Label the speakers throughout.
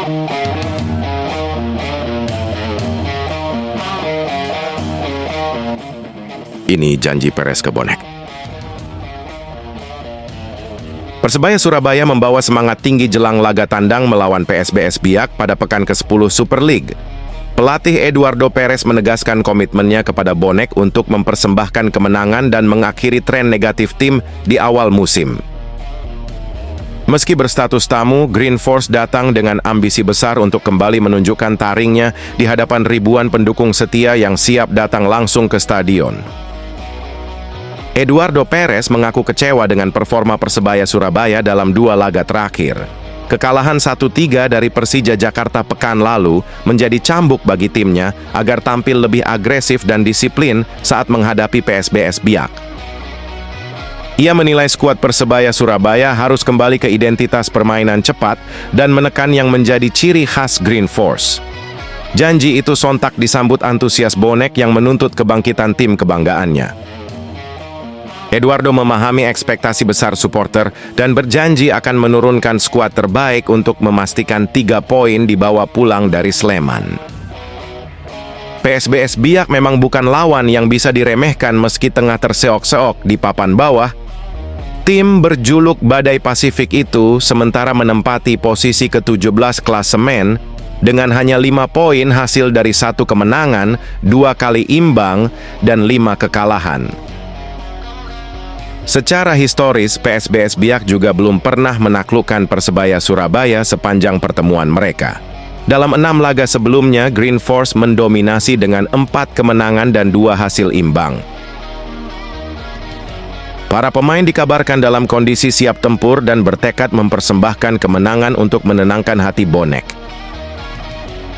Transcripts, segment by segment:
Speaker 1: Ini janji Perez ke Bonek. Persebaya Surabaya membawa semangat tinggi jelang laga tandang melawan PSBS Biak pada pekan ke-10 Super League. Pelatih Eduardo Perez menegaskan komitmennya kepada Bonek untuk mempersembahkan kemenangan dan mengakhiri tren negatif tim di awal musim. Meski berstatus tamu, Green Force datang dengan ambisi besar untuk kembali menunjukkan taringnya di hadapan ribuan pendukung setia yang siap datang langsung ke stadion. Eduardo Perez mengaku kecewa dengan performa Persebaya Surabaya dalam 2 laga terakhir. Kekalahan 1-3 dari Persija Jakarta pekan lalu menjadi cambuk bagi timnya agar tampil lebih agresif dan disiplin saat menghadapi PSBS Biak. Ia menilai skuad Persebaya Surabaya harus kembali ke identitas permainan cepat dan menekan yang menjadi ciri khas Green Force. Janji itu sontak disambut antusias Bonek yang menuntut kebangkitan tim kebanggaannya. Eduardo memahami ekspektasi besar supporter dan berjanji akan menurunkan skuad terbaik untuk memastikan 3 poin dibawa pulang dari Sleman. PSBS Biak memang bukan lawan yang bisa diremehkan meski tengah terseok-seok di papan bawah. Tim berjuluk Badai Pasifik itu sementara menempati posisi ke-17 klasemen dengan hanya 5 poin hasil dari 1 kemenangan, 2 kali imbang, dan 5 kekalahan. Secara historis, PSBS Biak juga belum pernah menaklukkan Persebaya Surabaya sepanjang pertemuan mereka. Dalam 6 laga sebelumnya, Green Force mendominasi dengan 4 kemenangan dan 2 hasil imbang. Para pemain dikabarkan dalam kondisi siap tempur dan bertekad mempersembahkan kemenangan untuk menenangkan hati Bonek.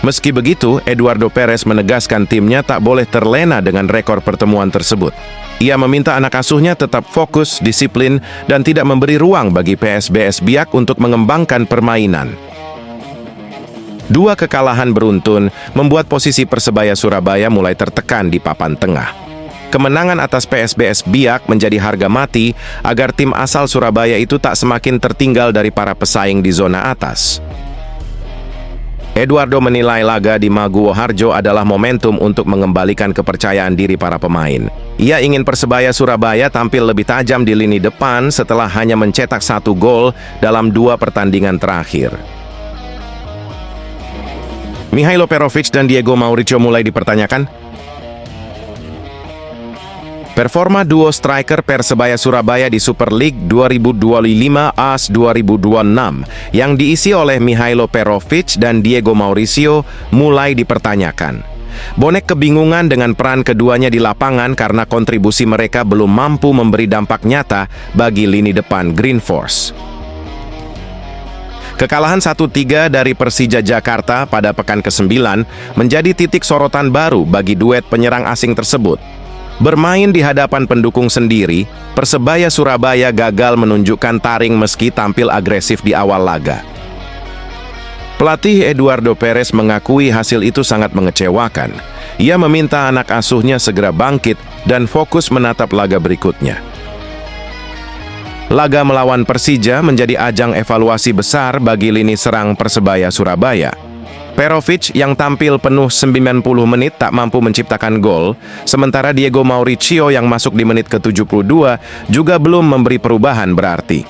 Speaker 1: Meski begitu, Eduardo Perez menegaskan timnya tak boleh terlena dengan rekor pertemuan tersebut. Ia meminta anak asuhnya tetap fokus, disiplin, dan tidak memberi ruang bagi PSBS Biak untuk mengembangkan permainan. 2 kekalahan beruntun membuat posisi Persebaya Surabaya mulai tertekan di papan tengah. Kemenangan atas PSBS Biak menjadi harga mati agar tim asal Surabaya itu tak semakin tertinggal dari para pesaing di zona atas. Eduardo menilai laga di Maguwo Harjo adalah momentum untuk mengembalikan kepercayaan diri para pemain. Ia ingin Persebaya Surabaya tampil lebih tajam di lini depan setelah hanya mencetak 1 gol dalam 2 pertandingan terakhir. Mihailo Perovic dan Diego Mauricio mulai dipertanyakan. Performa duo striker Persebaya Surabaya di Super League 2025 AS 2026 yang diisi oleh Mihailo Perovic dan Diego Mauricio mulai dipertanyakan. Bonek kebingungan dengan peran keduanya di lapangan karena kontribusi mereka belum mampu memberi dampak nyata bagi lini depan Green Force. Kekalahan 1-3 dari Persija Jakarta pada pekan ke-9 menjadi titik sorotan baru bagi duet penyerang asing tersebut. Bermain di hadapan pendukung sendiri, Persebaya Surabaya gagal menunjukkan taring meski tampil agresif di awal laga. Pelatih Eduardo Perez mengakui hasil itu sangat mengecewakan. Ia meminta anak asuhnya segera bangkit dan fokus menatap laga berikutnya. Laga melawan Persija menjadi ajang evaluasi besar bagi lini serang Persebaya Surabaya. Perovic yang tampil penuh 90 menit tak mampu menciptakan gol, sementara Diego Mauricio yang masuk di menit ke-72 juga belum memberi perubahan berarti.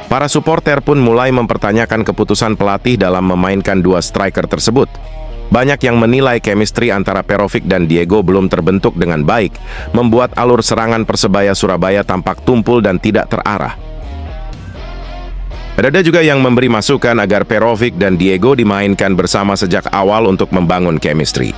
Speaker 1: Para supporter pun mulai mempertanyakan keputusan pelatih dalam memainkan 2 striker tersebut. Banyak yang menilai chemistry antara Perovic dan Diego belum terbentuk dengan baik, membuat alur serangan Persebaya Surabaya tampak tumpul dan tidak terarah. Ada juga yang memberi masukan agar Perovic dan Diego dimainkan bersama sejak awal untuk membangun chemistry.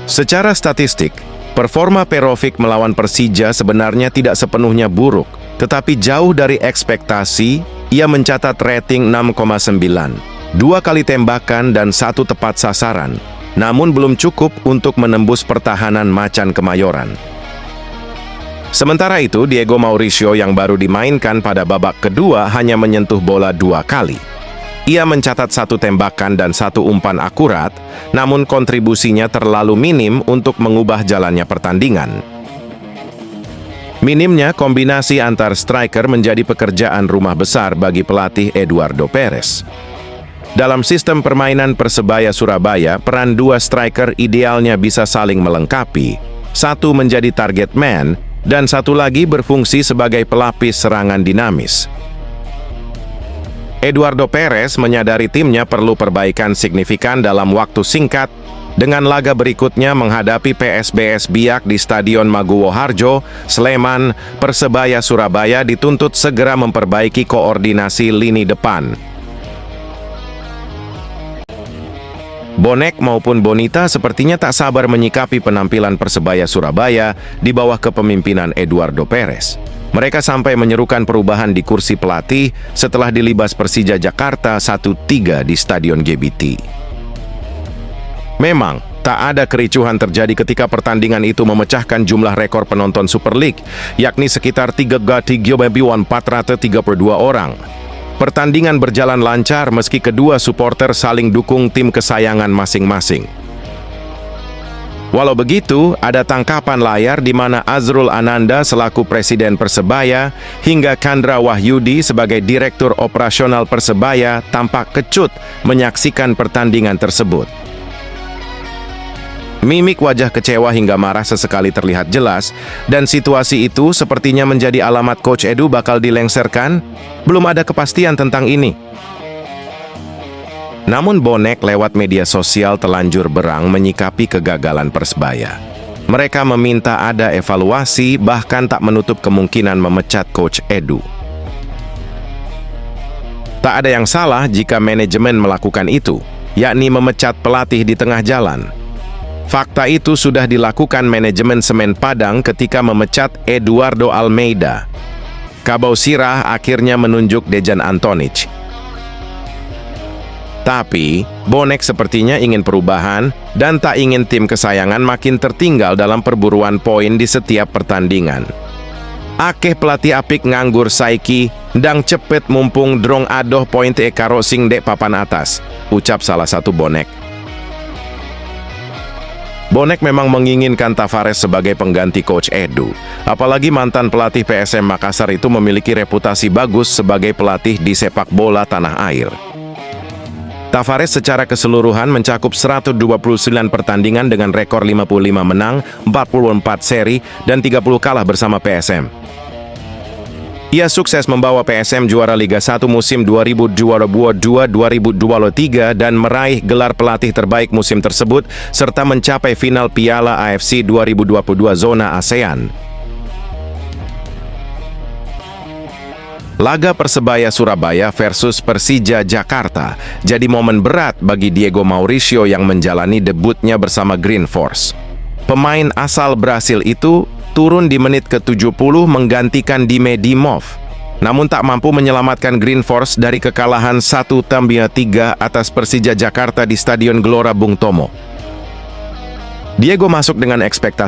Speaker 1: Secara statistik, performa Perovic melawan Persija sebenarnya tidak sepenuhnya buruk, tetapi jauh dari ekspektasi. Ia mencatat rating 6,9, 2 kali tembakan dan 1 tepat sasaran, namun belum cukup untuk menembus pertahanan Macan Kemayoran. Sementara itu, Diego Mauricio yang baru dimainkan pada babak kedua hanya menyentuh bola 2 kali. Ia mencatat 1 tembakan dan 1 umpan akurat, namun kontribusinya terlalu minim untuk mengubah jalannya pertandingan. Minimnya kombinasi antar striker menjadi pekerjaan rumah besar bagi pelatih Eduardo Perez. Dalam sistem permainan Persebaya Surabaya, peran dua striker idealnya bisa saling melengkapi. Satu menjadi target man, dan satu lagi berfungsi sebagai pelapis serangan dinamis. Eduardo Perez menyadari timnya perlu perbaikan signifikan dalam waktu singkat, dengan laga berikutnya menghadapi PSBS Biak di Stadion Maguwo Harjo, Sleman. Persebaya Surabaya dituntut segera memperbaiki koordinasi lini depan. Bonek maupun Bonita sepertinya tak sabar menyikapi penampilan Persebaya Surabaya di bawah kepemimpinan Eduardo Perez. Mereka sampai menyerukan perubahan di kursi pelatih setelah dilibas Persija Jakarta 1-3 di Stadion GBT. Memang, tak ada kericuhan terjadi ketika pertandingan itu memecahkan jumlah rekor penonton Super League, yakni sekitar 3.432 orang. Pertandingan berjalan lancar meski kedua supporter saling dukung tim kesayangan masing-masing. Walau begitu, ada tangkapan layar di mana Azrul Ananda selaku Presiden Persebaya hingga Kandra Wahyudi sebagai Direktur Operasional Persebaya tampak kecut menyaksikan pertandingan tersebut. Mimik wajah kecewa hingga marah sesekali terlihat jelas, dan situasi itu sepertinya menjadi alamat Coach Edu bakal dilengserkan. Belum ada kepastian tentang ini. Namun Bonek lewat media sosial telanjur berang menyikapi kegagalan Persebaya. Mereka meminta ada evaluasi, bahkan tak menutup kemungkinan memecat Coach Edu. Tak ada yang salah jika manajemen melakukan itu, yakni memecat pelatih di tengah jalan. Fakta itu sudah dilakukan manajemen Semen Padang ketika memecat Eduardo Almeida. Kabau Sirah akhirnya menunjuk Dejan Antonić. Tapi, Bonek sepertinya ingin perubahan dan tak ingin tim kesayangan makin tertinggal dalam perburuan poin di setiap pertandingan. Akeh pelatih apik nganggur saiki, ndang cepet mumpung drong adoh poin te karo sing dek papan atas, ucap salah satu Bonek. Bonek memang menginginkan Tavares sebagai pengganti Coach Edu. Apalagi mantan pelatih PSM Makassar itu memiliki reputasi bagus sebagai pelatih di sepak bola tanah air. Tavares secara keseluruhan mencakup 129 pertandingan dengan rekor 55 menang, 44 seri, dan 30 kalah bersama PSM. Ia sukses membawa PSM juara Liga 1 musim 2022-2023 dan meraih gelar pelatih terbaik musim tersebut, serta mencapai final Piala AFC 2022 zona ASEAN. Laga Persebaya Surabaya versus Persija Jakarta jadi momen berat bagi Diego Mauricio yang menjalani debutnya bersama Green Force. Pemain asal Brasil itu turun di menit ke-70 menggantikan Dime Dimov, namun tak mampu menyelamatkan Green Force dari kekalahan 1-3 atas Persija Jakarta di Stadion Gelora Bung Tomo. Diego masuk dengan ekspektasi